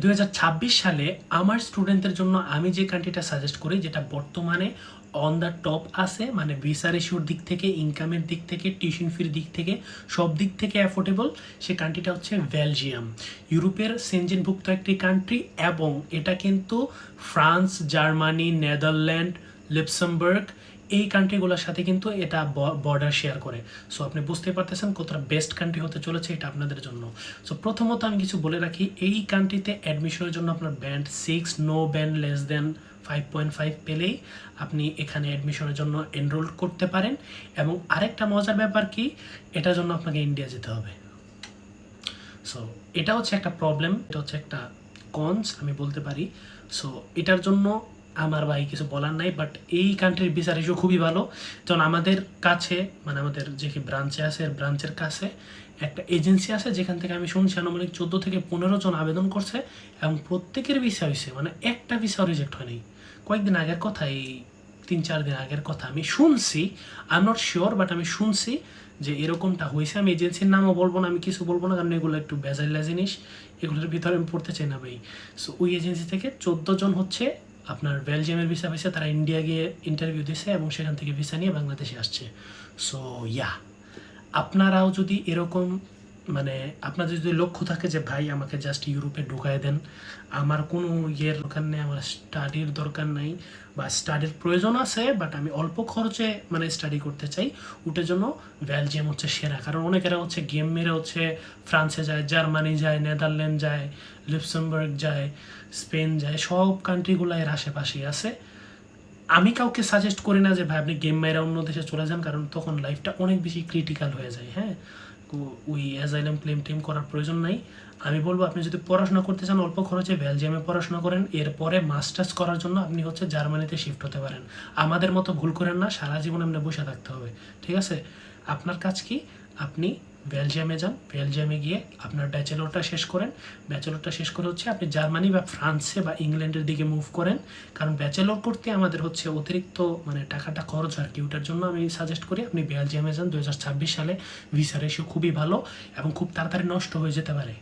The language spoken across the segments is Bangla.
2026 সালে আমার স্টুডেন্টদের জন্য আমি যে কান্ট্রিটা সাজেস্ট করি, যেটা বর্তমানে অন দ্য টপ আছে, মানে ভিসা রেশিওর দিক থেকে, ইনকামের দিক থেকে, টিউশন ফির দিক থেকে, সব দিক থেকে অ্যাফোর্ডেবল, সে কান্ট্রিটা হচ্ছে বেলজিয়াম। ইউরোপের সেনজেনভুক্ত একটি কান্ট্রি এবং এটা কিন্তু ফ্রান্স, জার্মানি, নেদারল্যান্ড, লুক্সেমবার্গ এই কান্ট্রিগুলোর সাথে কিন্তু এটা বর্ডার শেয়ার করে। সো আপনি বুঝতে পারতেছেন কতটা বেস্ট কান্ট্রি হতে চলেছে এটা আপনাদের জন্য। সো প্রথমত আমি কিছু বলে রাখি, এই কান্ট্রিতে অ্যাডমিশনের জন্য আপনার band 6, no band less than 5.5 পেলেই আপনি এখানে অ্যাডমিশনের জন্য এনরোল করতে পারেন। এবং আরেকটা মজার ব্যাপার কি, এটার জন্য আপনাকে ইন্ডিয়া যেতে হবে। সো এটা হচ্ছে একটা প্রবলেম, এটা হচ্ছে একটা কনস আমি বলতে পারি। সো এটার জন্য আমার ভাই কিছু বলার নাই, বাট এই কান্ট্রির ভিসা রেশিও খুবই ভালো। যেমন আমাদের কাছে, মানে আমাদের যে ব্রাঞ্চে আছে, ব্রাঞ্চের কাছে একটা এজেন্সি আছে যেখান থেকে আমি শুনছি আনুমানিক 14 থেকে 15 জন আবেদন করছে এবং প্রত্যেকের ভিসা হয়েছে, মানে একটা ভিসাও রিজেক্ট হয়নি। কয়েকদিন আগের কথা, এই 3-4 দিন আগের কথা আমি শুনছি, I am not sure, but আমি শুনছি যে এরকমটা হয়েছে। আমি এজেন্সির নামও বলবো না, আমি কিছু বলবো না, কারণ এগুলো একটু বেজাইলা জিনিস, এগুলোর ভিতরে আমি পড়তে চাই না ভাই। সো ওই এজেন্সি থেকে 14 জন হচ্ছে আপনার বেলজিয়ামের ভিসা পেয়েছে, তারা ইন্ডিয়া গিয়ে ইন্টারভিউ দিয়েছে এবং সেখান থেকে ভিসা নিয়ে বাংলাদেশে আসছে। সো ইয়া, আপনারাও যদি এরকম, মানে আপনাদের যদি লক্ষ্য থাকে যে ভাই আমাকে জাস্ট ইউরোপে ঢুকায় দেন, আমার কোনো ইয়ের দরকার নেই, আমার স্টাডির দরকার নাই, বা স্টাডির প্রয়োজন আছে বাট আমি অল্প খরচে মানে স্টাডি করতে চাই, ওটার জন্য বেলজিয়াম হচ্ছে সেরা। কারণ অনেকেরা হচ্ছে গেম মেরে হচ্ছে ফ্রান্সে যায়, জার্মানি যায়, নেদারল্যান্ড যায়, লুক্সেমবার্গ যায়, স্পেন যায়, সব কান্ট্রিগুলো এর আশেপাশেই আছে। আমি কাউকে সাজেস্ট করি না যে ভাই আপনি গেম মেয়েরা অন্য দেশে চলে যান, কারণ তখন লাইফটা অনেক বেশি ক্রিটিক্যাল হয়ে যায়। হ্যাঁ, ওই অ্যাজাইলাম ক্লেম টেম করার প্রয়োজন নাই। আমি বলবো আপনি যদি পড়াশোনা করতে চান অল্প খরচে বেলজিয়ামে পড়াশোনা করেন, এরপরে মাস্টার্স করার জন্য আপনি হচ্ছে জার্মানিতে শিফট হতে পারেন। আমাদের মতো ভুল করেন না, সারা জীবন আপনি বসে থাকতে হবে, ঠিক আছে? আপনার কাজ কি, আপনি বেলজিয়ামে যান, বেলজিয়ামে গিয়ে আপনার ব্যাচেলরটা শেষ করেন। ব্যাচেলরটা শেষ করে হচ্ছে আপনি জার্মানি বা ফ্রান্সে বা ইংল্যান্ডের দিকে মুভ করেন, কারণ ব্যাচেলর করতে আমাদের হচ্ছে অতিরিক্ত মানে টাকাটা খরচ আর কি। ওটার জন্য আমি সাজেস্ট করি আপনি বেলজিয়ামে যান। 2026 সালে ভিসা রেশিও খুবই ভালো এবং খুব তাড়াতাড়ি নষ্ট হয়ে যেতে পারে,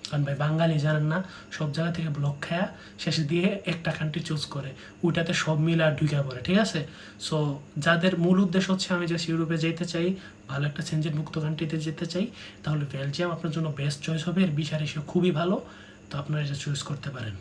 কারণ ভাই বাঙালি জানেন না, সব জায়গা থেকে ব্লক খায়া শেষে দিয়ে একটা কান্ট্রি চুজ করে, ওইটাতে সব মিলে আর ঢুকে পড়ে, ঠিক আছে? সো যাদের মূল উদ্দেশ্য হচ্ছে আমি জাস্ট ইউরোপে যেতে চাই, ভালো একটা সেনজেন মুক্ত কান্ট্রিতে যেতে চাই, তাহলে বেলজিয়াম আপনার জন্য বেস্ট চয়েস হবে। এর ভিসা রেশিও খুবই ভালো, তো আপনারা এটা চুজ করতে পারেন।